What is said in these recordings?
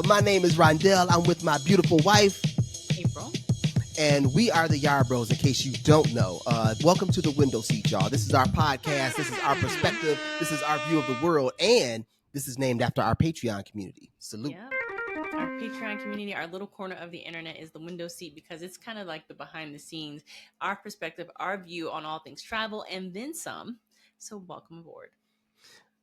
My name is Rondell. I'm with my beautiful wife, April. And we are the Yarbros, in case you don't know. Welcome to the window seat, y'all. This is our podcast. This is our perspective. This is our view of the world. And this is named after our Patreon community. Salute. Yep. Our Patreon community, our little corner of the internet is the window seat because it's kind of like the behind the scenes, our perspective, our view on all things travel, and then some. So welcome aboard.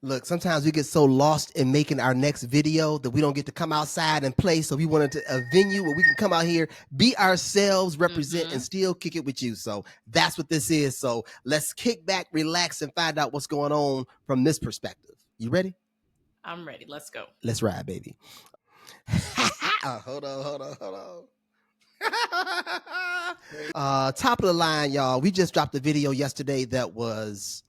Look, sometimes we get so lost in making our next video that we don't get to come outside and play. So we wanted to a venue where we can come out here, be ourselves, represent, and still kick it with you. So that's what this is. So let's kick back, relax, and find out what's going on from this perspective. You ready? I'm ready. Let's go. Let's ride, baby. Hold on. Top of the line, y'all. We just dropped a video yesterday that was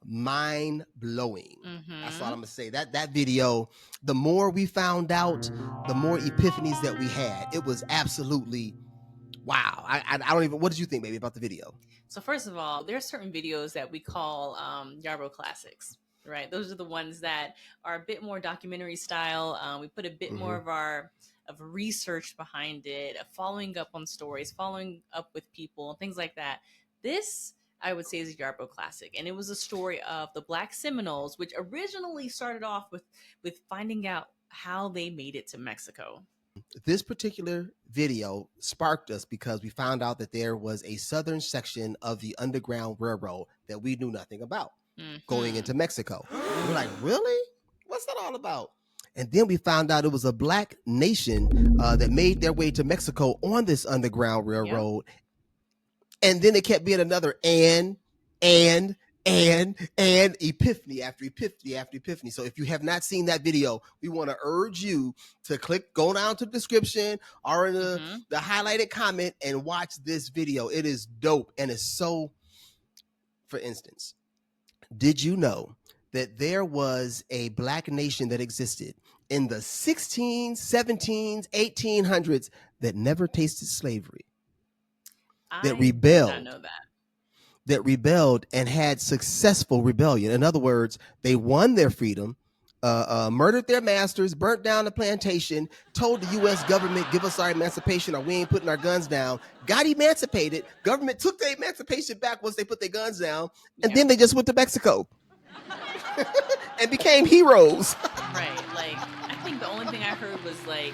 mind-blowing. That's all I'm gonna say. That video, the more we found out, the more epiphanies that we had. It was absolutely wow. I don't even, what did you think, baby, about the video? So first of all, there are certain videos that we call Yarbro classics, right? Those are the ones that are a bit more documentary style. We put a bit more of research behind it, following up on stories, following up with people, and things like that. This, I would say, is a Yarbro classic. And it was a story of the Black Seminoles, which originally started off with finding out how they made it to Mexico. This particular video sparked us because we found out that there was a southern section of the Underground Railroad that we knew nothing about going into Mexico. We're like, really? What's that all about? And then we found out it was a Black nation that made their way to Mexico on this Underground Railroad. Yep. And then it kept being another and epiphany after epiphany after epiphany. So if you have not seen that video, we want to urge you to go down to the description or in the highlighted comment and watch this video. It is dope. And it's so, for instance, did you know that there was a Black nation that existed in the 16s, 17s, 1800s that never tasted slavery? That rebelled. I did not know that. That rebelled and had successful rebellion. In other words, they won their freedom, murdered their masters, burnt down the plantation, told the U.S. government, give us our emancipation or we ain't putting our guns down, got emancipated. Government took their emancipation back once they put their guns down, and then they just went to Mexico and became heroes. Right. Like, I think the only thing I heard was like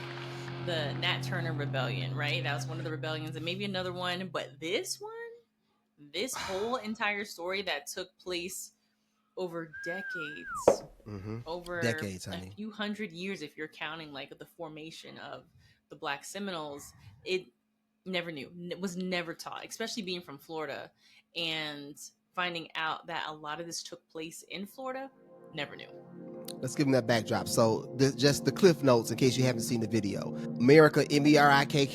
the Nat Turner Rebellion, right? That was one of the rebellions, and maybe another one. But this whole entire story that took place over decades, over decades, honey. A few hundred years, if you're counting like the formation of the Black Seminoles, it was never taught, especially being from Florida and finding out that a lot of this took place in Florida. Never knew. Let's give them that backdrop. So just the cliff notes in case you haven't seen the video. America, Amerikka,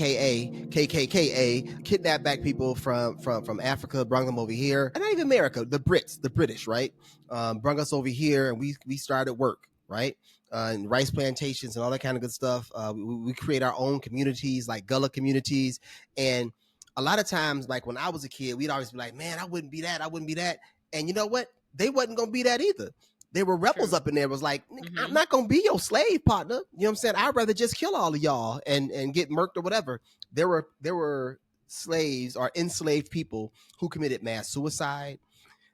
KKKA, kidnapped Black people from Africa, brought them over here. And not even America, the British, right? Brought us over here and we started work, right? And rice plantations and all that kind of good stuff. We create our own communities, like Gullah communities. And a lot of times, like when I was a kid, we'd always be like, man, I wouldn't be that. And you know what? They wasn't going to be that either. There were rebels up in there. It was like, I'm not going to be your slave partner. You know what I'm saying? I'd rather just kill all of y'all and get murked or whatever. There were slaves or enslaved people who committed mass suicide.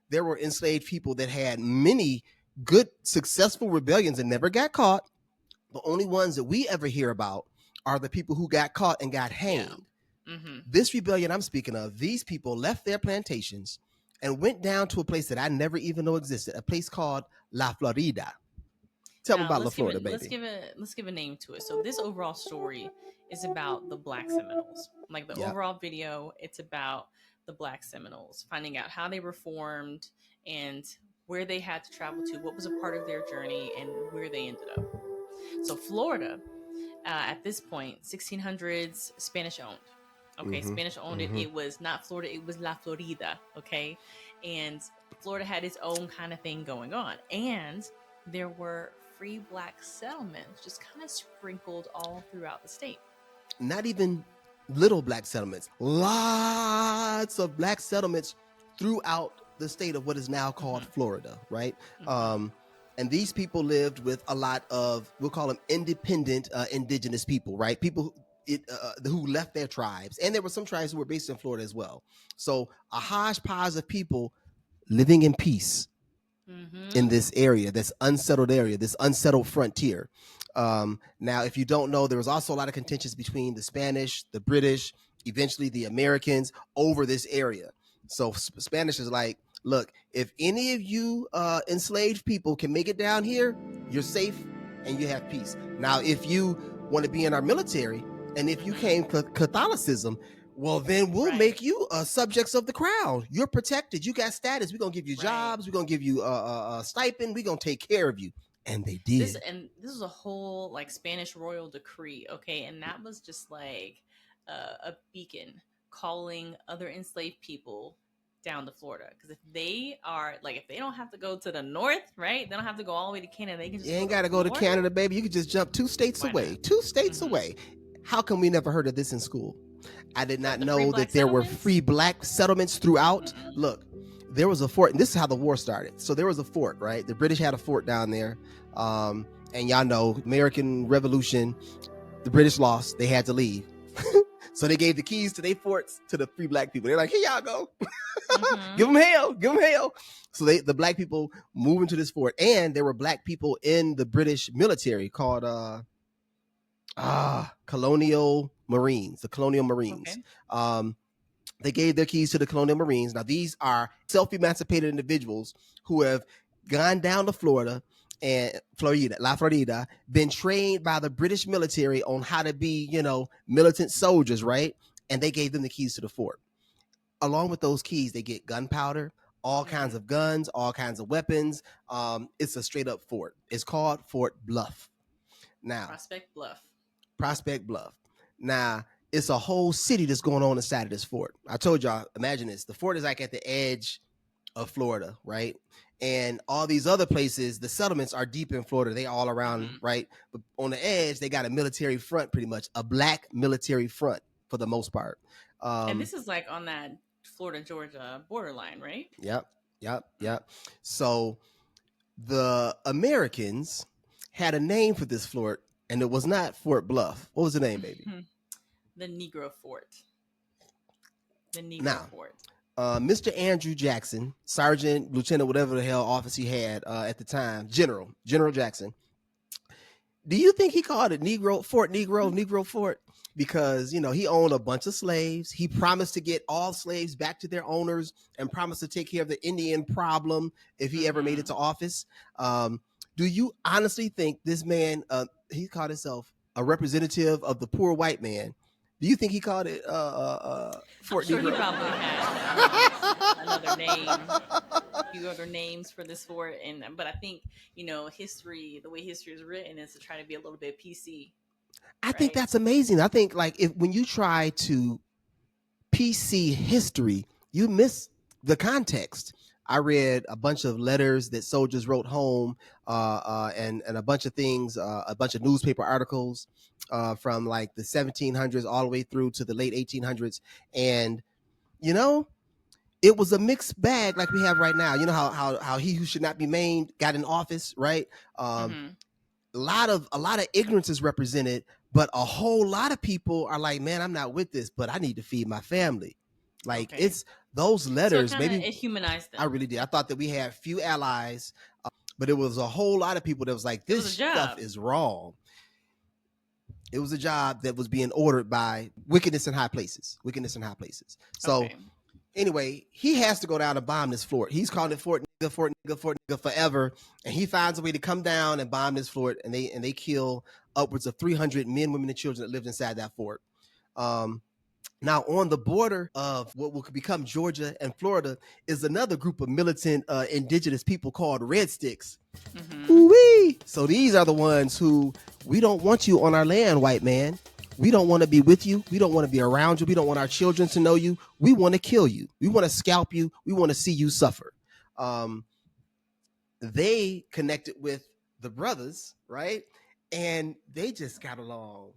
There were enslaved people that had many good, successful rebellions and never got caught. The only ones that we ever hear about are the people who got caught and got hanged. Yeah. This rebellion I'm speaking of, these people left their plantations and went down to a place that I never even know existed, a place called La Florida. Tell me about La Florida, baby. Let's give a name to it. So this overall story is about the Black Seminoles. Like the overall video, it's about the Black Seminoles, finding out how they were formed and where they had to travel to, what was a part of their journey, and where they ended up. So Florida, at this point, 1600s, Spanish owned. Okay, Spanish owned it. It was not Florida, it was La Florida, okay? And Florida had its own kind of thing going on. And there were free Black settlements just kind of sprinkled all throughout the state. Not even little Black settlements. Lots of Black settlements throughout the state of what is now called Florida, right? And these people lived with a lot of, we'll call them independent indigenous people, right? People who left their tribes. And there were some tribes who were based in Florida as well. So a hodgepodge of people living in peace in this area, this unsettled area, this unsettled frontier. Now, if you don't know, there was also a lot of contentions between the Spanish, the British, eventually the Americans over this area. So Spanish is like, look, if any of you enslaved people can make it down here, you're safe and you have peace. Now, if you want to be in our military and if you came to Catholicism, well, then we'll make you subjects of the crown. You're protected. You got status. We're going to give you jobs. We're going to give you a stipend. We're going to take care of you. And they did. This is a whole like Spanish royal decree. Okay. And that was just like a beacon calling other enslaved people down to Florida. Because if they are like, if they don't have to go to the north, right? They don't have to go all the way to Canada. They can just you ain't got to go to Canada, baby. You can just jump 2 states away. 2 states away. How come we never heard of this in school? I did not know that there were free black settlements throughout. Look, there was a fort, and this is how the war started. So there was a fort, right? The British had a fort down there. And y'all know, American Revolution, the British lost. They had to leave. So they gave the keys to their forts to the free black people. They're like, here y'all go. Give them hell. Give them hell. So the black people moved into this fort. And there were black people in the British military called Colonial Marines, the Colonial Marines. Okay. They gave their keys to the Colonial Marines. Now, these are self-emancipated individuals who have gone down to Florida and La Florida, been trained by the British military on how to be, militant soldiers, right? And they gave them the keys to the fort. Along with those keys, they get gunpowder, all kinds of guns, all kinds of weapons. It's a straight up fort. It's called Fort Bluff. Now, Prospect Bluff. Now, it's a whole city that's going on inside of this fort. I told y'all, imagine this. The fort is like at the edge of Florida, right? And all these other places, the settlements are deep in Florida. They all around, right? But on the edge, they got a military front, pretty much. A black military front for the most part. And this is like on that Florida-Georgia borderline, right? Yep. So the Americans had a name for this fort, and it was not Fort Bluff. What was the name, baby? The Negro Fort. The Negro Fort. Mr. Andrew Jackson, Sergeant, Lieutenant, whatever the hell office he had at the time, General Jackson. Do you think he called it Negro Fort? Because, he owned a bunch of slaves. He promised to get all slaves back to their owners and promised to take care of the Indian problem if he ever made it to office. Do you honestly think this man, he called himself a representative of the poor white man? Do you think he called it Fort Negro? He probably had another name, a few other names for this fort, but I think history, the way history is written, is to try to be a little bit PC. I think that's amazing. I think when you try to PC history, you miss the context. I read a bunch of letters that soldiers wrote home, and a bunch of things, a bunch of newspaper articles from like the 1700s all the way through to the late 1800s. And, it was a mixed bag like we have right now. You know how he who should not be named got in office, right? A lot of ignorance is represented, but a whole lot of people are like, man, I'm not with this, but I need to feed my family. Like it's those letters. So maybe it humanized them. I really did. I thought that we had few allies, but it was a whole lot of people that was like, this stuff is wrong. It was a job that was being ordered by wickedness in high places. So anyway, he has to go down and bomb this fort. He's calling it Fort Nigga forever. And he finds a way to come down and bomb this fort. And they kill upwards of 300 men, women, and children that lived inside that fort. Now, on the border of what will become Georgia and Florida is another group of militant indigenous people called Red Sticks. Ooh-wee. So these are the ones who, we don't want you on our land, white man. We don't want to be with you. We don't want to be around you. We don't want our children to know you. We want to kill you. We want to scalp you. We want to see you suffer. They connected with the brothers, right? And they just got along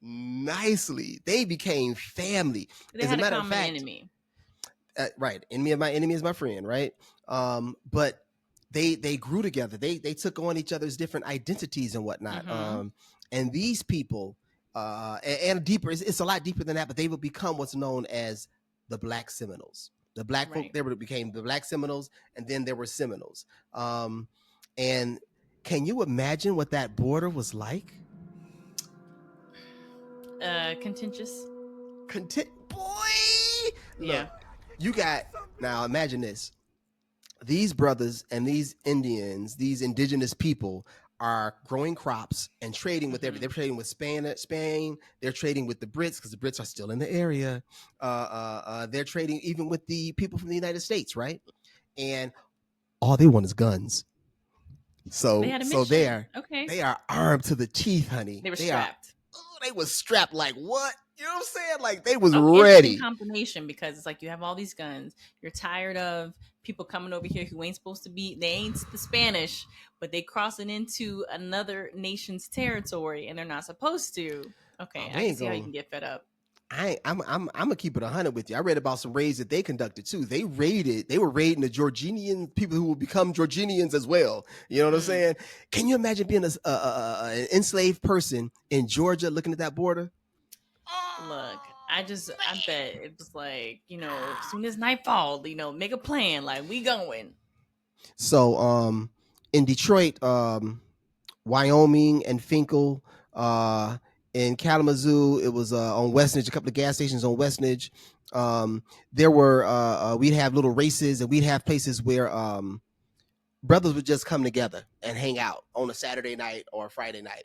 nicely. They became family. They had a common enemy. Right. Enemy of my enemy is my friend, right? But they grew together. They took on each other's different identities and whatnot. And these people, and deeper, it's a lot deeper than that. But they would become what's known as the Black Seminoles. The Black folk, they became the Black Seminoles, and then there were Seminoles. And can you imagine what that border was like? Contentious. Boy, look, you got, now imagine this. These brothers and these Indians, these indigenous people, are growing crops and trading with everything. They're trading with Spain. They're trading with the Brits because the Brits are still in the area. They're trading even with the people from the United States, right? And all they want is guns. So they are armed to the teeth, honey. They were strapped. They was strapped like what? You know what I'm saying? Like they was ready. Combination, because it's like you have all these guns. You're tired of people coming over here who ain't supposed to be. They ain't the Spanish, but they crossing into another nation's territory and they're not supposed to. Okay, I can see how you can get fed up. I'm gonna keep it 100 with you. I read about some raids that they conducted too. They were raiding the Georgian people who will become Georgians as well. You know what I'm saying? Can you imagine being an enslaved person in Georgia looking at that border? Look, I bet it was like, as soon as nightfall, make a plan, like we going. So in Detroit, Wyoming and Finkel, in Kalamazoo, it was on Westnedge, a couple of gas stations on Westnedge. There were we'd have little races, and we'd have places where brothers would just come together and hang out on a Saturday night or a Friday night.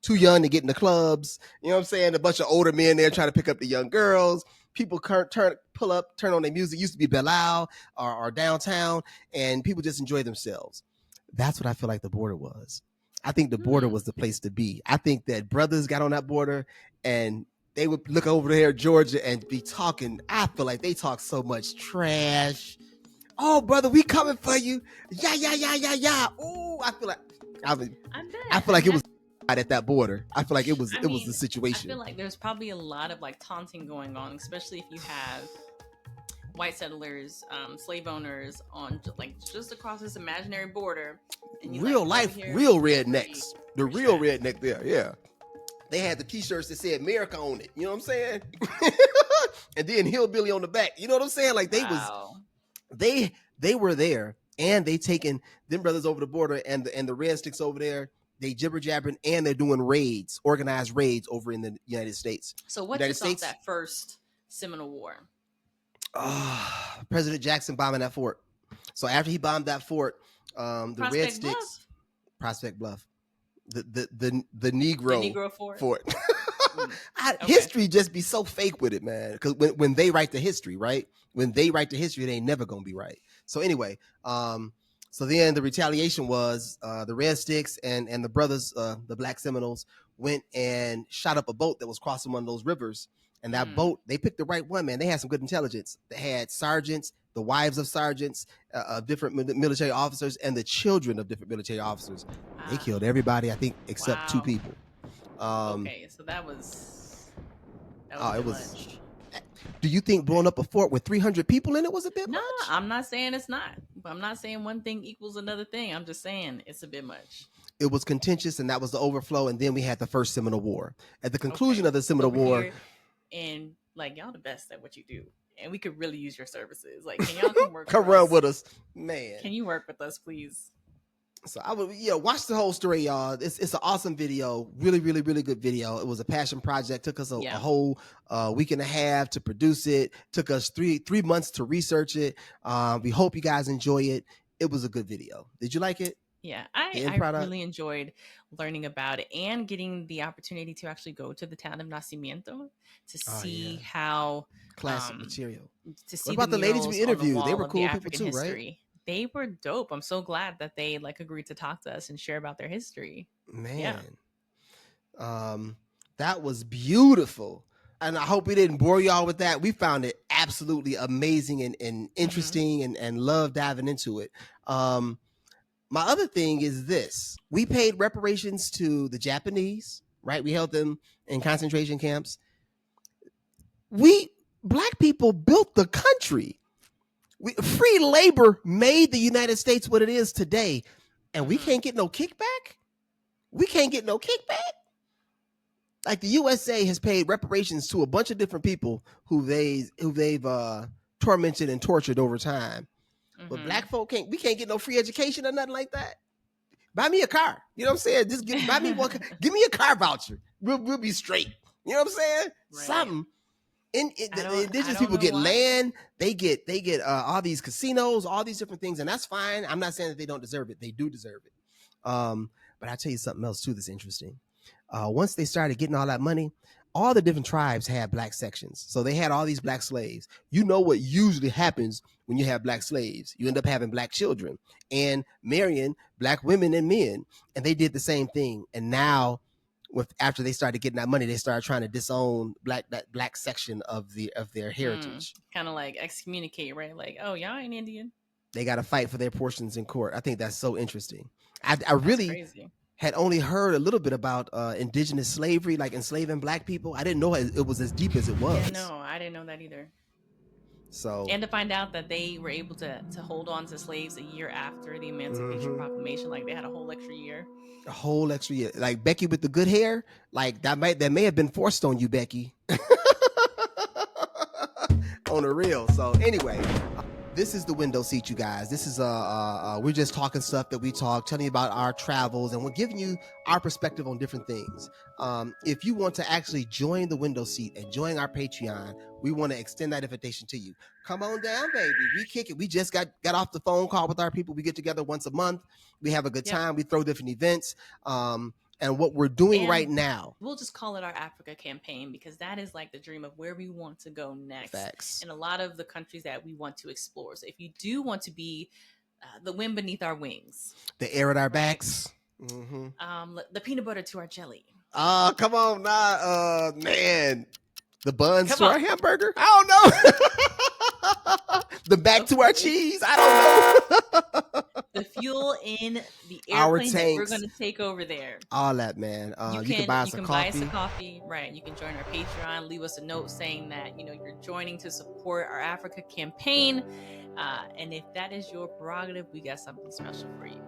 Too young to get in the clubs. You know what I'm saying? A bunch of older men there trying to pick up the young girls. People turn on their music. It used to be Belial or downtown, and people just enjoy themselves. That's what I feel like the border was. I think the border was the place to be. I think that brothers got on that border and they would look over there at Georgia and be talking. I feel like they talk so much trash. Oh, brother, we coming for you. Yeah. Ooh, I feel like it was at that border. I feel like it was the situation. I feel like there's probably a lot of like taunting going on, especially if you have white settlers, slave owners on just across this imaginary border. And real rednecks. The real redneck there, yeah. They had the t-shirts that said America on it. You know what I'm saying? And then hillbilly on the back. You know what I'm saying? Like they were there, and they taken them brothers over the border, and the red sticks over there. They jibber jabbering, and they're doing raids, organized raids over in the United States. So what you thought that first Seminole War? President Jackson bombing that fort. So after he bombed that fort, the red sticks, Prospect Bluff, the Negro fort. History just be so fake with it, man. Because when they write the history, right? When they write the history, it ain't never gonna be right. So anyway, so then the retaliation was the Red Sticks and the brothers, the Black Seminoles, went and shot up a boat that was crossing one of those rivers. And that boat, they picked the right one, man. They had some good intelligence. They had sergeants, the wives of sergeants, of different military officers, and the children of different military officers. They killed everybody, I think, except 2 people. Okay, so that was much. Do you think blowing up a fort with 300 people in it was a bit much? No, I'm not saying it's not. I'm not saying one thing equals another thing. I'm just saying it's a bit much. It was contentious, and that was the overflow. And then we had the first Seminole War. At the conclusion of the Seminole War, and like y'all the best at what you do, and we could really use your services. Like, can y'all come work? Come run with us, man. Can you work with us, please? So I would, watch the whole story, y'all. It's an awesome video, really, really, really good video. It was a passion project. Took us a whole week and a half to produce it. Took us three months to research it. We hope you guys enjoy it. It was a good video. Did you like it? Yeah, I really enjoyed learning about it and getting the opportunity to actually go to the town of Nacimiento to see how classic material. To see what about the ladies we interviewed? They were cool people too, history. Right? They were dope. I'm so glad that they agreed to talk to us and share about their history. Man, that was beautiful. And I hope we didn't bore y'all with that. We found it absolutely amazing and interesting and love diving into it. My other thing is this. We paid reparations to the Japanese, right? We held them in concentration camps. Black people built the country. Free labor made the United States what it is today, and we can't get no kickback. We can't get no kickback. Like the USA has paid reparations to a bunch of different people who they've tormented and tortured over time. But black folk we can't get no free education or nothing like that. Buy me a car. You know what I'm saying? Just buy me one. Give me a car voucher. We'll be straight. You know what I'm saying? Right. Something. The indigenous people get land. They get all these casinos, all these different things, and that's fine. I'm not saying that they don't deserve it. They do deserve it. But I'll tell you something else too that's interesting. Once they started getting all that money, all the different tribes had black sections. So they had all these black slaves. You know what usually happens when you have black slaves? You end up having black children and marrying black women and men. And they did the same thing. And now, after they started getting that money, they started trying to disown that black section of their heritage. Kind of like excommunicate, right? Like, oh, y'all ain't Indian. They got to fight for their portions in court. I think that's so interesting. I really had only heard a little bit about indigenous slavery, like enslaving black people. I didn't know it was as deep as it was. Yeah, no, I didn't know that either. So, and to find out that they were able to hold on to slaves a year after the Emancipation Proclamation, like they had a whole extra year. A whole extra year. Like Becky with the good hair, like that may have been forced on you, Becky. On the real. So anyway, this is the window seat, you guys. This is we're just talking stuff that we talk, telling you about our travels, and we're giving you our perspective on different things. If you want to actually join the window seat and join our Patreon, we want to extend that invitation to you. Come on down, baby. We kick it. We just got off the phone call with our people. We get together once a month. We have a good time. We throw different events. And what we're doing right now, we'll just call it our Africa campaign, because that is like the dream of where we want to go next. Facts. And a lot of the countries that we want to explore. So if you do want to be the wind beneath our wings, the air at our backs, the peanut butter to our jelly. Come on now, man. The buns to our hamburger. I don't know. The back to our cheese. I don't know. The fuel in the airplane that we're going to take over there. All that, man. You can buy us a coffee. Buy us a coffee, right? You can join our Patreon. Leave us a note saying that you're joining to support our Africa campaign. And if that is your prerogative, we got something special for you.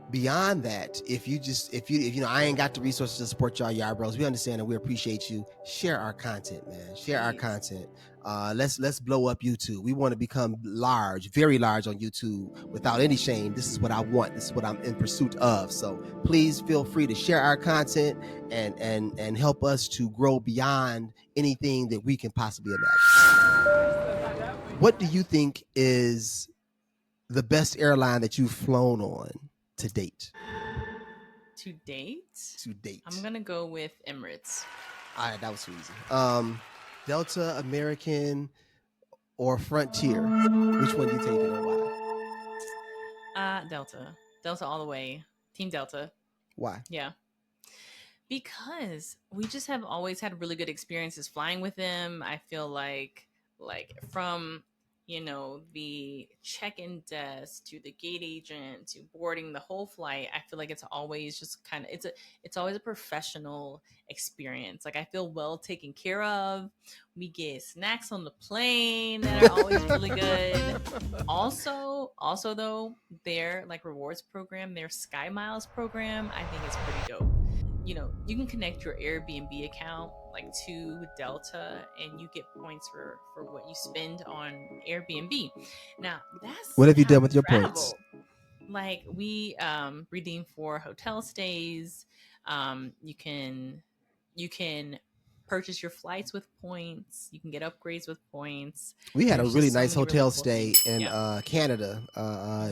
Beyond that, if I ain't got the resources to support y'all Yarbros, we understand and we appreciate you. Share our content, man. Share our content. Let's blow up YouTube. We want to become large, very large on YouTube without any shame. This is what I want. This is what I'm in pursuit of. So please feel free to share our content and help us to grow beyond anything that we can possibly imagine. What do you think is the best airline that you've flown on to date? To date? I'm going to go with Emirates. All right, that was too easy. Delta, American, or Frontier? Which one do you take and why? Delta. Delta all the way. Team Delta. Why? Yeah. Because we just have always had really good experiences flying with them. I feel like from the check-in desk to the gate agent to boarding the whole flight, I feel like it's always just it's always a professional experience. Like I feel well taken care of. We get snacks on the plane that are always really good. Also though, their rewards program, their Sky Miles program, I think is pretty dope. You can connect your Airbnb account to Delta, and you get points for what you spend on Airbnb. Now, what have you done with your points? We redeem for hotel stays. You can purchase your flights with points. You can get upgrades with points. We had a really nice hotel stay in Canada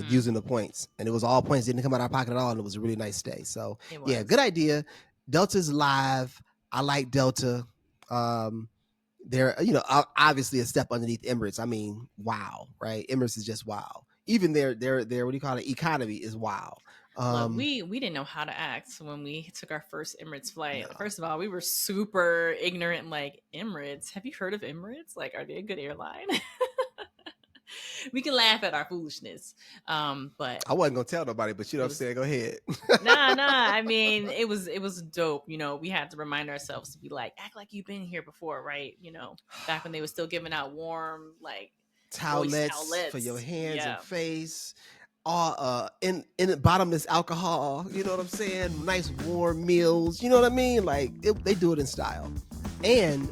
using the points, and it was all points. Didn't come out of our pocket at all, and it was a really nice stay. So yeah, good idea. Delta's live. I like Delta. They're obviously a step underneath Emirates. I mean, wow, right? Emirates is just wow. Even their what do you call it? Economy is wow. Look, we didn't know how to act when we took our first Emirates flight. No. First of all, we were super ignorant. Emirates, have you heard of Emirates? Are they a good airline? We can laugh at our foolishness, but I wasn't gonna tell nobody. But what I'm saying, go ahead. Nah. I mean, it was dope. We had to remind ourselves to be act like you've been here before, right? Back when they were still giving out warm towelettes for your hands and Yeah. face, all in bottomless alcohol. You know what I'm saying? Nice warm meals. You know what I mean? Like they do it in style, and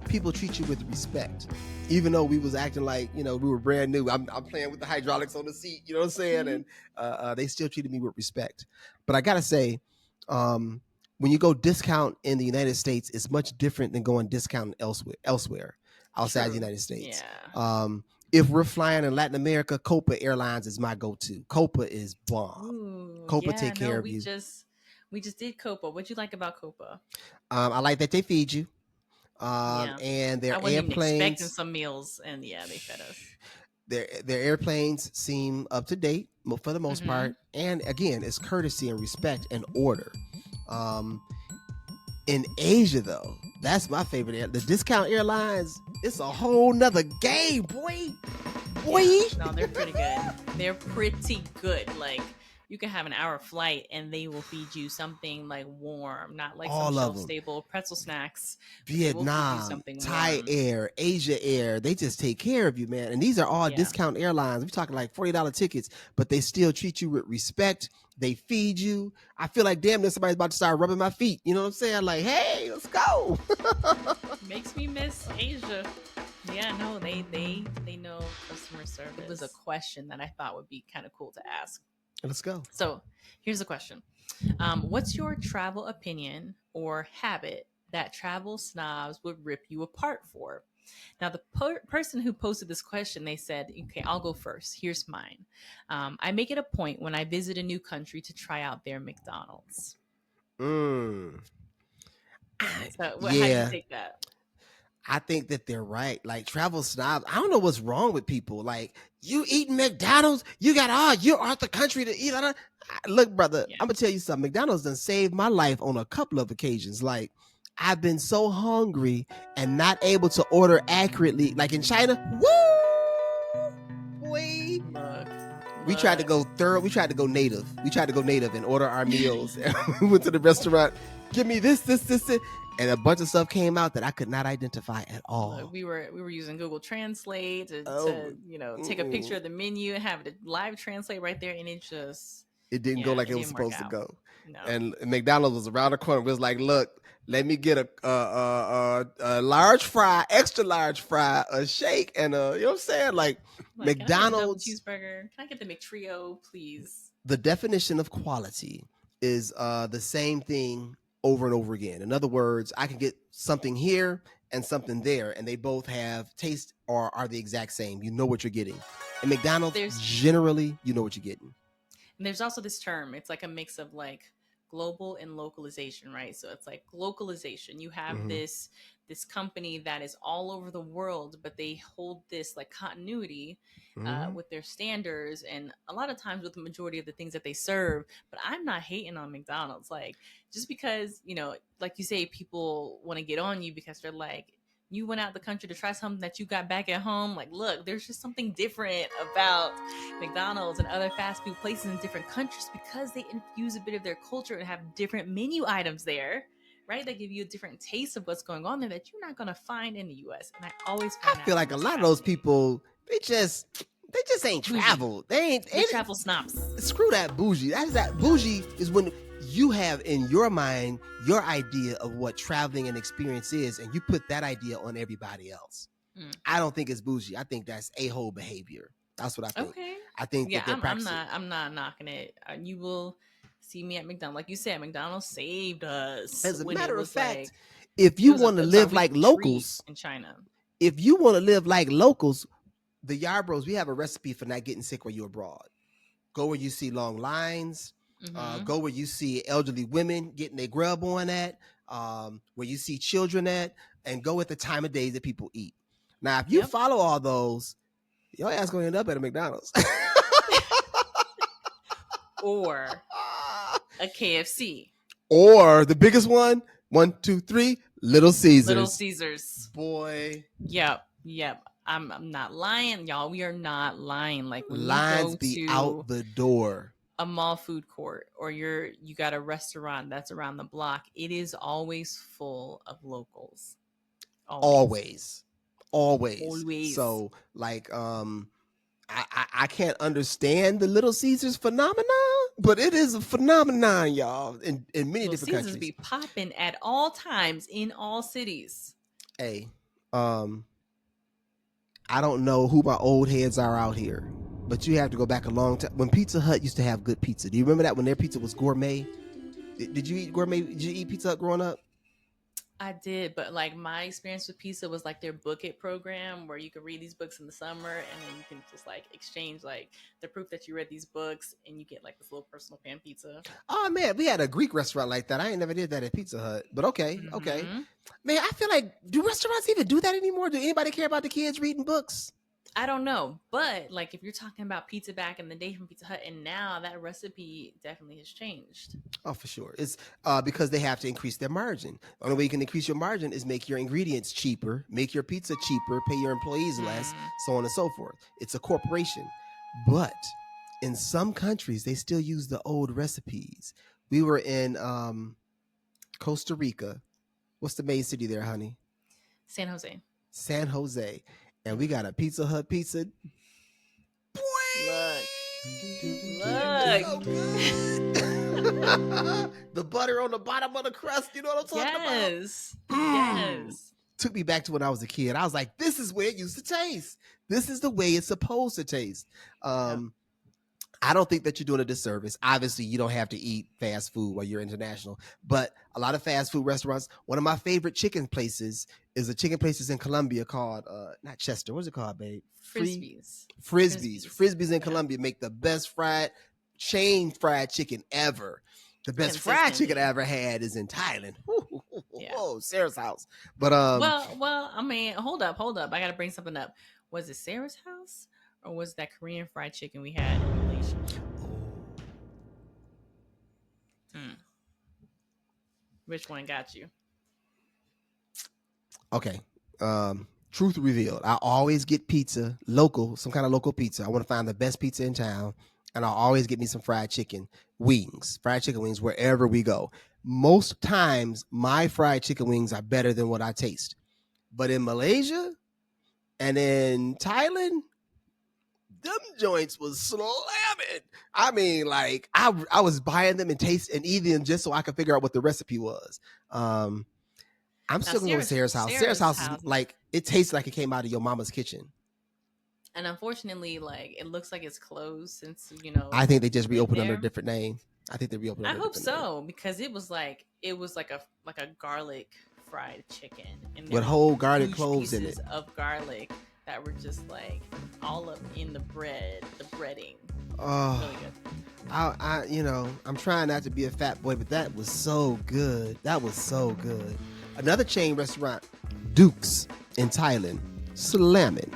people treat you with respect. Even though we was acting like we were brand new, I'm playing with the hydraulics on the seat. You know what I'm saying? And they still treated me with respect. But I gotta say, when you go discount in the United States, it's much different than going discount elsewhere outside the United States. Yeah. If we're flying in Latin America, Copa Airlines is my go-to. Copa is bomb. Ooh, Copa yeah, take care of you. We just did Copa. What'd you like about Copa? I like that they feed you. Yeah. And their I wasn't even expecting airplanes, some meals, and yeah, they fed us. their airplanes seem up to date for the most part. And again, it's courtesy and respect and order. In Asia, though, that's my favorite. The discount airlines, it's a whole nother game, boy. Yeah, no, they're pretty good. They're pretty good. Like, you can have an hour flight and they will feed you something like warm, not like All some of shelf them. stable pretzel snacks. Vietnam, Thai Air, Asia Air, they just take care of you, man. And these are all discount airlines. We're talking like $40 tickets, but they still treat you with respect. They feed you. I feel like damn near somebody's about to start rubbing my feet. You know what I'm saying? Like, hey, let's go. Makes me miss Asia. Yeah, no, they know customer service. It was a question that I thought would be kind of cool to ask. Let's go. So here's the question. What's your travel opinion or habit that travel snobs would rip you apart for? Now, the person who posted this question, they said, okay, I'll go first. Here's mine. I make it a point when I visit a new country to try out their McDonald's. So how do you take that? I think that they're right. Like travel snobs, I don't know what's wrong with people. Like you eating McDonald's, you are the country to eat. Look, brother, I'm gonna tell you something. McDonald's done saved my life on a couple of occasions. Like I've been so hungry and not able to order accurately. Like in China, woo, boy. We tried to go thorough. We tried to go native. We tried to go native and order our meals. We went to the restaurant. Give me this, and a bunch of stuff came out that I could not identify at all. Look, we were using Google Translate to take a picture of the menu and have it live translate right there, and it didn't go like it was supposed to go. No. And McDonald's was around the corner. It was like, look, let me get a large fry, extra large fry, a shake, and you know what I'm saying? Like McDonald's cheeseburger. Can I get the McTrio, please? The definition of quality is the same thing over and over again. In other words, I can get something here and something there, and they both have taste or are the exact same. You know what you're getting. In McDonald's, generally, you know what you're getting. And there's also this term. It's like a mix of like global and localization, right? So it's like localization. You have this company that is all over the world, but they hold this like continuity with their standards, and a lot of times with the majority of the things that they serve. But I'm not hating on McDonald's. Like, just because, like you say, people want to get on you because they're like, you went out the country to try something that you got back at home. Like, look, there's just something different about McDonald's and other fast food places in different countries because they infuse a bit of their culture and have different menu items there, right? They give you a different taste of what's going on there that you're not going to find in the U.S. And I feel like a lot of those people, they just ain't traveled. They travel snobs. Screw that bougie. Bougie is when you have in your mind your idea of what traveling and experience is, and you put that idea on everybody else. I don't think it's bougie. I think that's a-hole behavior. That's what I think. Okay. I think that they're practicing. I'm not knocking it. You will see me at McDonald's. Like you said, McDonald's saved us. As a matter of fact, if you want to live like locals in China, the Yarbros, we have a recipe for not getting sick while you're abroad. Go where you see long lines. Go where you see elderly women getting their grub on at, where you see children at, and go at the time of day that people eat. Now, if you follow all those, your ass gonna end up at a McDonald's. Or a KFC. Or the biggest one, 1, 2, 3, Little Caesars. Little Caesars. Boy. Yep. I'm not lying, y'all. We are not lying. Like when lines you go be to out the door. A mall food court, or you got a restaurant that's around the block, it is always full of locals. Always. Always. So like I can't understand the Little Caesars phenomenon, but it is a phenomenon, y'all, in many Little different Caesars countries. be popping at all times in all cities. Hey, I don't know who my old heads are out here, but you have to go back a long time when Pizza Hut used to have good pizza. Do you remember that when their pizza was gourmet? Did you eat gourmet? Did you eat Pizza Hut growing up? I did, but like my experience with pizza was like their book it program where you could read these books in the summer and then you can just like exchange like the proof that you read these books and you get like this little personal pan pizza. Oh man, we had a Greek restaurant like that. I ain't never did that at Pizza Hut, but okay. Man, I feel like, do restaurants even do that anymore? Do anybody care about the kids reading books? I don't know, but like if you're talking about pizza back in the day from Pizza Hut, and now that recipe definitely has changed. Oh, for sure. It's because they have to increase their margin. The only way you can increase your margin is make your ingredients cheaper, make your pizza cheaper, pay your employees less, so on and so forth. It's a corporation. But in some countries, they still use the old recipes. We were in Costa Rica. What's the main city there, honey? San Jose. San Jose. And we got a Pizza Hut pizza. Look. So the butter on the bottom of the crust, you know what I'm talking about? Yes. Took me back to when I was a kid. I was like, this is where it used to taste. This is the way it's supposed to taste. I don't think that you're doing a disservice. Obviously, you don't have to eat fast food while you're international, but a lot of fast food restaurants, one of my favorite chicken places is a chicken place in Colombia called, not Chester, what's it called, babe? Frisbees in Colombia make the best chain fried chicken ever. The best fried chicken I ever had is in Thailand. Whoa, Sarah's house. But well, I mean, hold up. I gotta bring something up. Was it Sarah's house or was that Korean fried chicken we had in Malaysia? Which one got you? Okay. Truth revealed. I always get pizza, some kind of local pizza. I want to find the best pizza in town, and I'll always get me some fried chicken wings wherever we go. Most times, my fried chicken wings are better than what I taste. But in Malaysia and in Thailand, them joints was slamming. I mean, like I was buying them and eating them just so I could figure out what the recipe was. I'm still going to go with Sarah's house. Sarah's house is like, it tastes like it came out of your mama's kitchen. And unfortunately, like, it looks like it's closed since, I think they just reopened under a different name. I think they reopened under I hope so, because it was like a garlic fried chicken. And with whole garlic cloves in it. Of garlic that were just like all up in the breading. Oh, really good. I'm trying not to be a fat boy, but that was so good. Another chain restaurant, Duke's in Thailand, slamming.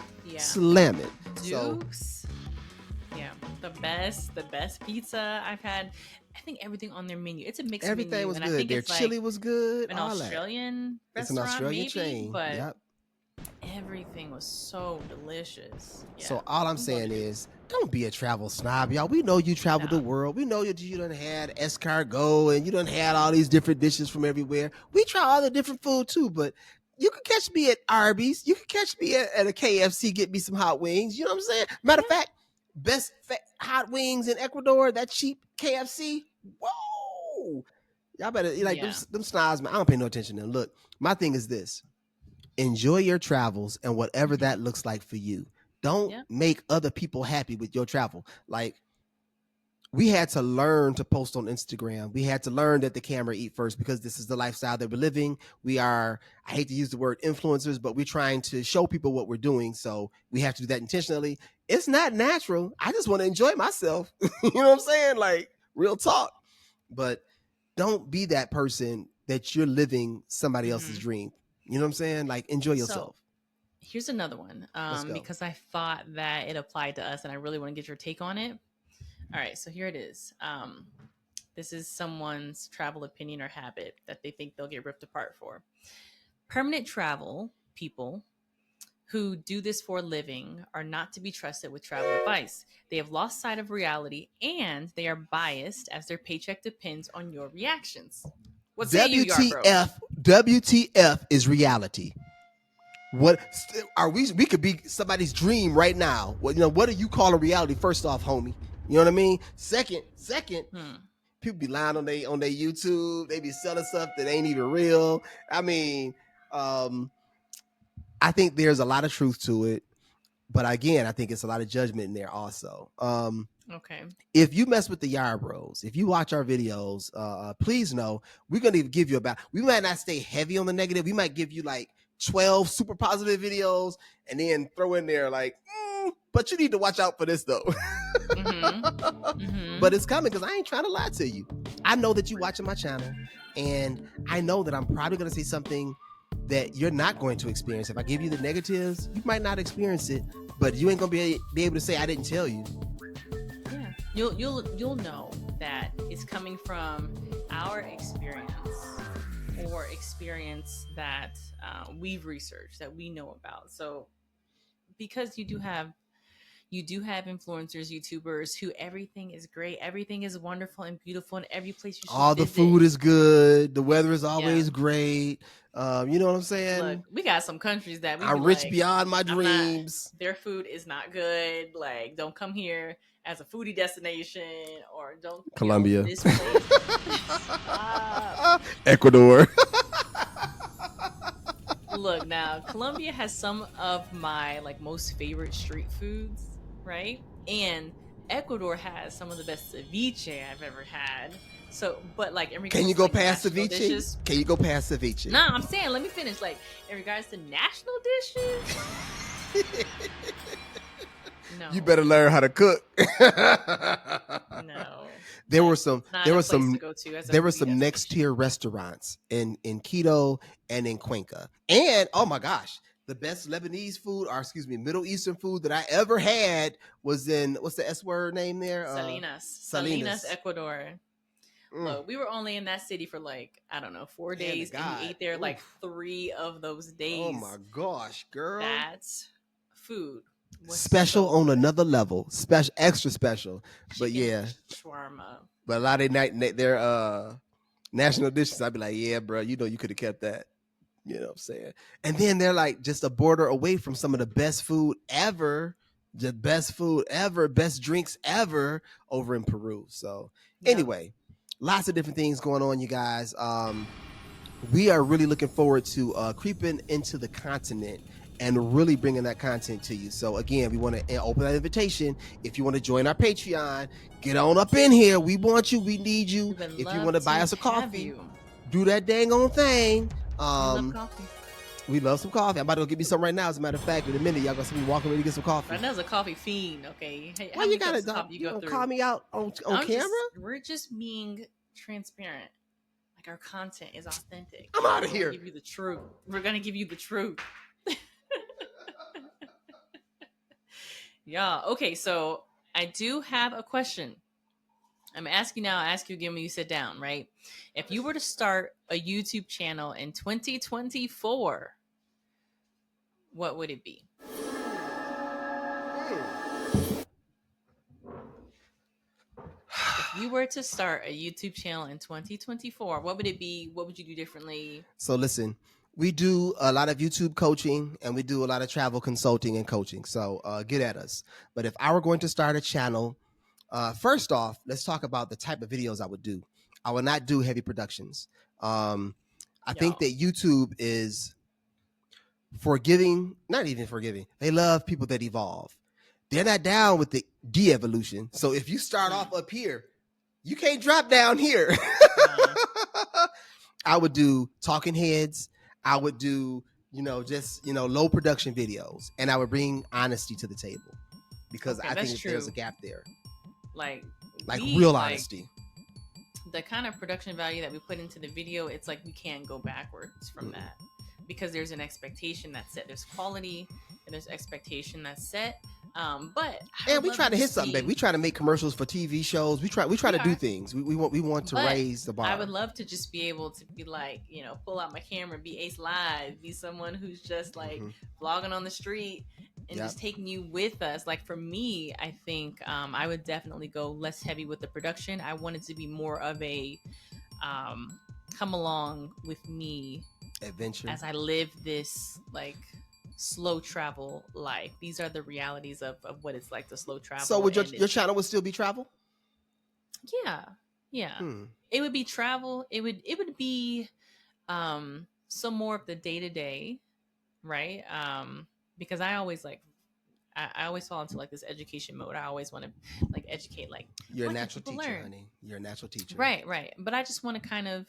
Duke's, the best pizza I've had. I think everything on their menu. It's a mixed menu. Everything was good. Their chili was good. An Australian restaurant, it's an Australian chain, but everything was so delicious. Yeah. So all I'm saying is, don't be a travel snob, y'all. We know you traveled the world. We know you done had escargot and you done had all these different dishes from everywhere. We try all the different food too, but you can catch me at Arby's. You can catch me at a KFC, get me some hot wings. You know what I'm saying? Matter of fact, best hot wings in Ecuador, that cheap KFC. Whoa. Y'all better, them snobs, man, I don't pay no attention to them. Look, my thing is this. Enjoy your travels and whatever that looks like for you. Don't make other people happy with your travel. Like, we had to learn to post on Instagram. We had to learn that the camera eat first because this is the lifestyle that we're living. We are, I hate to use the word influencers, but we're trying to show people what we're doing. So we have to do that intentionally. It's not natural. I just want to enjoy myself. You know what I'm saying? Like, real talk. But don't be that person that you're living somebody else's dream. You know what I'm saying? Like, enjoy yourself. So, here's another one, because I thought that it applied to us and I really want to get your take on it. All right, so here it is. This is someone's travel opinion or habit that they think they'll get ripped apart for. Permanent travel people who do this for a living are not to be trusted with travel advice. They have lost sight of reality and they are biased as their paycheck depends on your reactions. What say you, Yarbros? WTF is reality. What are we? We could be somebody's dream right now. What what do you call a reality? First off, homie. You know what I mean? Second, people be lying on their YouTube. They be selling stuff that ain't even real. I mean, I think there's a lot of truth to it, but again, I think it's a lot of judgment in there also. Okay. If you mess with the Yarbros, if you watch our videos, please know we're gonna give you we might not stay heavy on the negative. We might give you like 12 super positive videos and then throw in there like, but you need to watch out for this though. But it's coming because I ain't trying to lie to you. I know that you watching my channel, and I know that I'm probably gonna say something that you're not going to experience. If I give you the negatives, you might not experience it, but you ain't gonna be able to say I didn't tell you. Yeah, you'll know that it's coming from our experience or experience that we've researched, that we know about. So because you do have influencers, YouTubers who everything is great, everything is wonderful and beautiful, and every place you should all the visit. food is good, the weather is always great. You know what I'm saying? Look, we got some countries that we I'm rich beyond my dreams. Their food is not good. Like, don't come here as a foodie destination, or don't Colombia, this place. Ecuador. Look, now Colombia has some of my most favorite street foods, right? And Ecuador has some of the best ceviche I've ever had. So, but can you go past ceviche? Dishes, can you go past ceviche? Nah, I'm saying, let me finish. In regards to national dishes, no. You better learn how to cook. No. There were some next tier restaurants in Quito and in Cuenca. And oh my gosh, the best Lebanese food, or excuse me, Middle Eastern food that I ever had was in, what's the S word name there? Salinas, Ecuador. Look, we were only in that city for 4 days, and we ate there 3 of those days. Oh my gosh, girl. That's food. Special on another level, special, extra special. But yeah, shawarma. But a lot of their national dishes, I'd be like, yeah, bro, you could have kept that. You know what I'm saying? And then they're just a border away from some of the best food ever, best drinks ever over in Peru. So anyway, lots of different things going on, you guys. We are really looking forward to creeping into the continent and really bringing that content to you. So again, we want to open that invitation. If you want to join our Patreon, get on up in here. We want you. We need you. If you want to buy us a coffee, do that dang on thing. We love coffee. We love some coffee. I'm about to go get me some right now. As a matter of fact, in a minute, y'all gonna see me walking ready to get some coffee. Right now's a coffee fiend, okay? Hey, why you gotta call me out on camera? We're just being transparent. Our content is authentic. I'm out of here. Give you the truth. We're gonna give you the truth. Yeah. Okay. So I do have a question. I'm asking now. I'll ask you again when you sit down. Right? If you were to start a YouTube channel in 2024, what would it be? If you were to start a YouTube channel in 2024, what would it be? What would you do differently? So listen, we do a lot of YouTube coaching and we do a lot of travel consulting and coaching. So get at us. But if I were going to start a channel, first off, let's talk about the type of videos I would do. I would not do heavy productions. I think that YouTube is forgiving, not even forgiving. They love people that evolve. They're not down with the de-evolution. So if you start off up here, you can't drop down here. I would do talking heads. I would do, just, low production videos. And I would bring honesty to the table because I think there's a gap there. Real honesty. The kind of production value that we put into the video, it's we can't go backwards from that because there's an expectation that's set. There's quality and there's expectation that's set. But we try to hit something, baby. We try to make commercials for TV shows. We try to do things. We want to raise the bar. I would love to just be able to be pull out my camera, be Ace Live, be someone who's just vlogging on the street and just taking you with us. For me, I think I would definitely go less heavy with the production. I want it to be more of a come along with me adventure as I live this slow travel life. These are the realities of what it's like to slow travel. So would your channel would still be travel? Yeah. It would be travel. It would be some more of the day to day, right? Because I always like I always fall into like this education mode. I always want to like educate, like you're a natural teacher, honey. You're a natural teacher. Right. But I just want to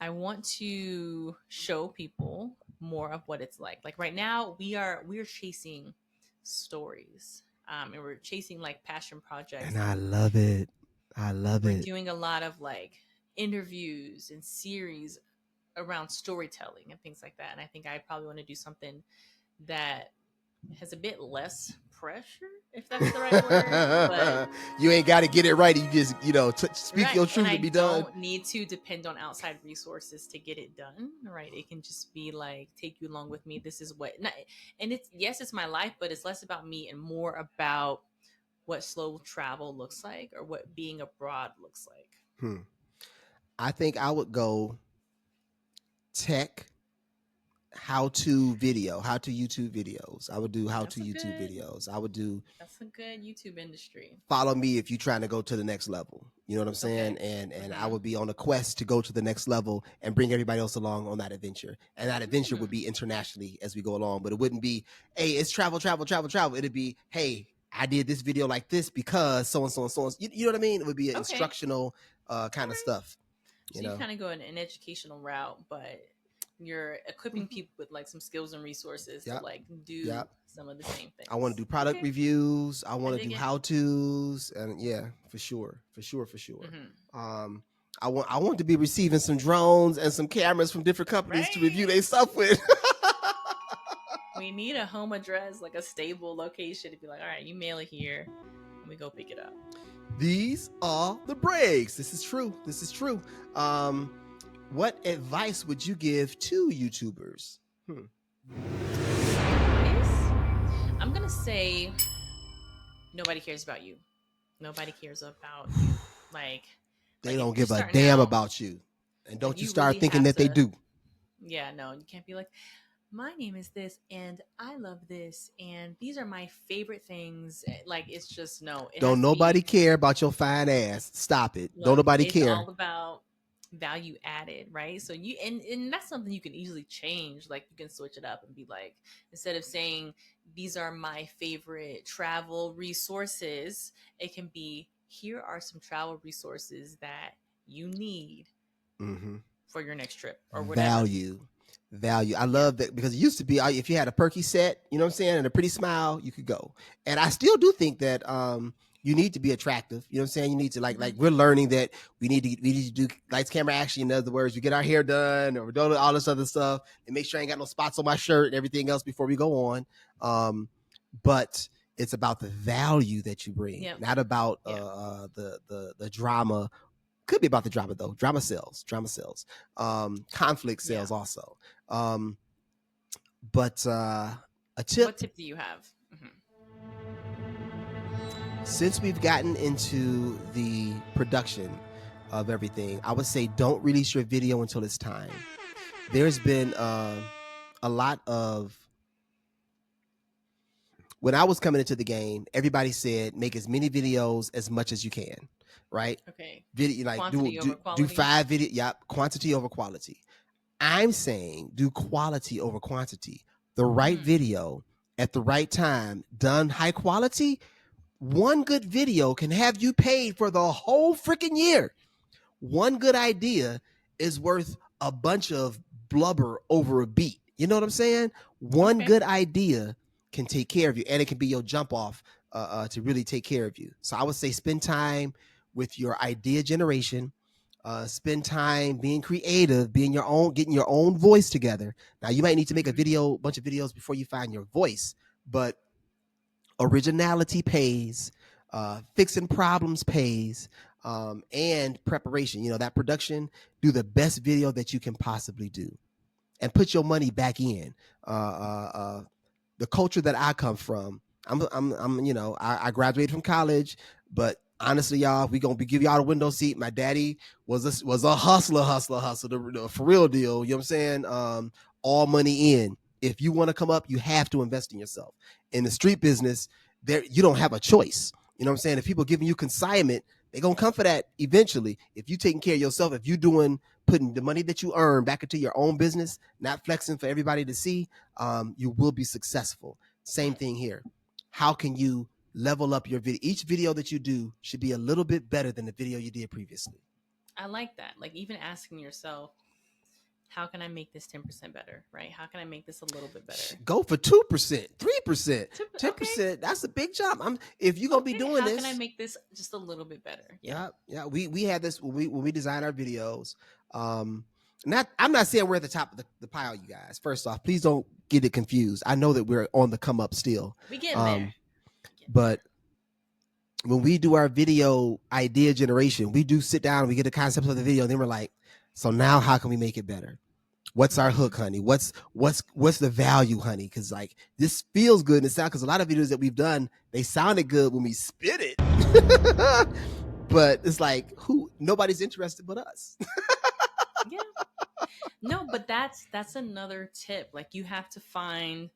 I want to show people more of what it's like. Like right now we're chasing stories. And we're chasing like passion projects. And I love it. We're doing a lot of like interviews and series around storytelling and things like that. And I think I probably want to do something that has a bit less pressure, if that's the right word. But you ain't got to get it right. You just, speak your truth and be done. I don't need to depend on outside resources to get it done, right? It can just be like, take you along with me. This is what, and it's my life, but it's less about me and more about what slow travel looks like or what being abroad looks like. I think I would go tech, how-to YouTube videos. I would do how-to YouTube videos. I would do. That's a good YouTube industry. Follow me if you're trying to go to the next level. You know what I'm saying? Okay. And I would be on a quest to go to the next level and bring everybody else along on that adventure. And that adventure would be internationally as we go along. But it wouldn't be, hey, it's travel. It'd be, hey, I did this video like this because so and so and so. You know what I mean? It would be an instructional kind of stuff. So you kind of go in an educational route, but you're equipping people with like some skills and resources to like do some of the same things. I want to do product reviews. I want to do how-tos, and for sure. I want to be receiving some drones and some cameras from different companies to review their stuff with. We need a home address, like a stable location to be like, all right, you mail it here and we go pick it up. These are the breaks. This is true. What advice would you give to YouTubers? I'm going to say nobody cares about you. Nobody cares about you. They don't give a damn about you. And don't you start really thinking that they do. Yeah, no, you can't be like, my name is this and I love this and these are my favorite things. Like, it's just no. Don't nobody care about your fine ass. Stop it. Don't nobody care. It's all about value added, right? So you and that's something you can easily change. Like, you can switch it up and be like, instead of saying these are my favorite travel resources, it can be, here are some travel resources that you need for your next trip or whatever. Value. I love that, because it used to be, if you had a perky set, you know what I'm saying, and a pretty smile, you could go. And I still do think that you need to be attractive. You know what I'm saying? You need to like we're learning that we need to do lights, camera, action. In other words, we get our hair done or we're doing all this other stuff and make sure I ain't got no spots on my shirt and everything else before we go on. But it's about the value that you bring, not about the drama. Could be about the drama though. Drama sells. Conflict sells also. But a tip. What tip do you have? Since we've gotten into the production of everything, I would say don't release your video until it's time. There's been a lot of, when I was coming into the game, everybody said make as many videos as much as you can, right? Okay. Video, like do 5 video. Yep. Quantity over quality. I'm saying do quality over quantity. The right video at the right time, done high quality. One good video can have you paid for the whole freaking year. One good idea is worth a bunch of blubber over a beat. You know what I'm saying? One good idea can take care of you, and it can be your jump off to really take care of you. So I would say spend time with your idea generation. Spend time being creative, being your own, getting your own voice together. Now you might need to make a bunch of videos before you find your voice, but originality pays, fixing problems pays, and preparation. You know, that production, do the best video that you can possibly do and put your money back in. The culture that I come from, I graduated from college, but honestly, y'all, we gonna give y'all the window seat. My daddy was a hustler, the for real deal. You know what I'm saying? All money in. If you want to come up, you have to invest in yourself. In the street business, you don't have a choice. You know what I'm saying? If people giving you consignment, they're gonna come for that eventually. If you taking care of yourself, if you putting the money that you earn back into your own business, not flexing for everybody to see, you will be successful. Same thing here. How can you level up your video? Each video that you do should be a little bit better than the video you did previously. I like that. Like even asking yourself, how can I make this 10% better, right? How can I make this a little bit better? Go for 2%, 3%, 10%. Okay. That's a big job. If you're gonna be doing how this, can I make this just a little bit better? Yeah. We had this when we design our videos. I'm not saying we're at the top of the pile, you guys. First off, please don't get it confused. I know that we're on the come up still. We getting there. But when we do our video idea generation, we do sit down and we get the concepts of the video, and then we're like, so now how can we make it better? What's our hook, honey? What's the value, honey? Because like this feels good and it sounds, because a lot of videos that we've done, they sounded good when we spit it. But it's like nobody's interested but us. Yeah. No, but that's another tip. Like you have to find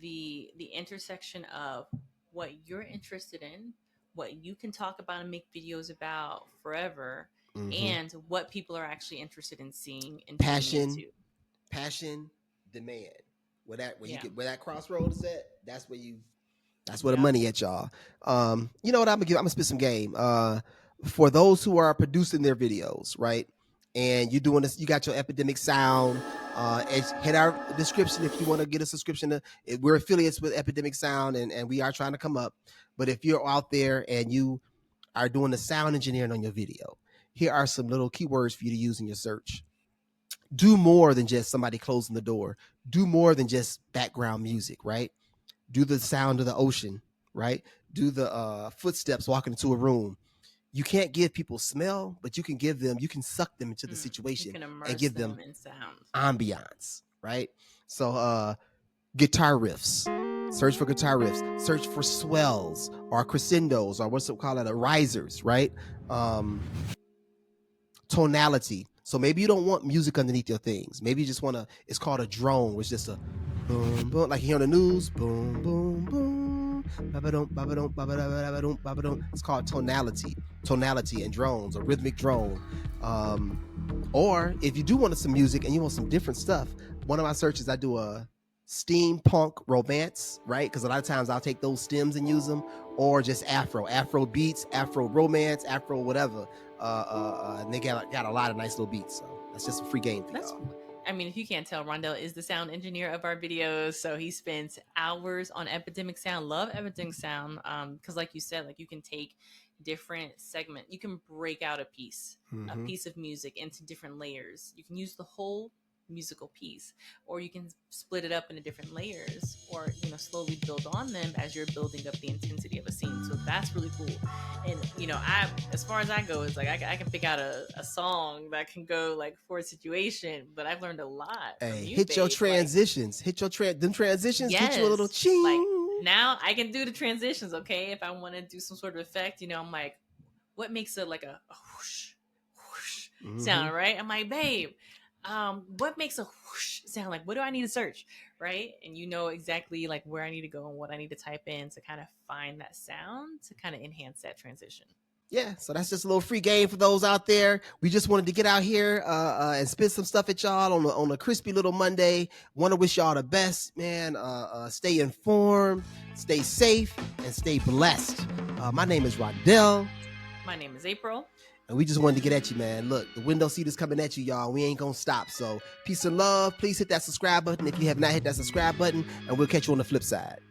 the intersection of what you're interested in, what you can talk about and make videos about forever, and what people are actually interested in seeing and passion, demand. Where that crossroad is at, that's where the money at, y'all. You know what, I'm gonna spit some game. For those who are producing their videos, right? And you're doing this, you got your Epidemic Sound. Hit our description if you want to get a subscription. We're affiliates with Epidemic Sound, and we are trying to come up. But if you're out there and you are doing the sound engineering on your video, here are some little keywords for you to use in your search. Do more than just somebody closing the door. Do more than just background music, right? Do the sound of the ocean, right? Do the footsteps walking into a room. You can't give people smell, but you can suck them into the situation and give them in sound. Ambiance, right? So guitar riffs. Search for guitar riffs. Search for swells or crescendos or what's it called, risers, right? Tonality. So maybe you don't want music underneath your things. Maybe you just want it's called a drone, which is just a boom, boom, like you hear on the news, boom, boom, boom, ba-ba-dum, ba-ba-dum, ba-ba-dum, ba-ba-dum. It's called tonality and drones, or rhythmic drone. Or if you do want some music and you want some different stuff, one of my searches, I do a steampunk romance, right? Because a lot of times I'll take those stems and use them, or just Afro beats, Afro romance, Afro whatever. And they got a lot of nice little beats. So that's just a free game for y'all. I mean, if you can't tell, Rondell is the sound engineer of our videos. So he spends hours on Epidemic Sound. Love Epidemic Sound. Because like you said, like you can take different segment. You can break out a piece of music into different layers. You can use the whole musical piece, or you can split it up into different layers, or slowly build on them as you're building up the intensity of a scene. So that's really cool. And I, as far as I go, is like I can pick out a song that can go like for a situation, but I've learned a lot. Hey, hit your transitions. Hit your them transitions. Yes, get you a little ching. Like now I can do the transitions. Okay, if I want to do some sort of effect, I'm like, what makes it like a whoosh, whoosh sound, right? I'm like, babe, what makes a whoosh sound? Like, what do I need to search, right? And you know exactly like where I need to go and what I need to type in to kind of find that sound to kind of enhance that transition. Yeah, so that's just a little free game for those out there. We just wanted to get out here and spit some stuff at y'all on a crispy little Monday. Want to wish y'all the best, man. Stay informed, stay safe, and stay blessed. My name is Rondell. My name is April. And we just wanted to get at you, man. Look, the window seat is coming at you, y'all. We ain't gonna stop. So peace and love. Please hit that subscribe button if you have not hit that subscribe button, and we'll catch you on the flip side.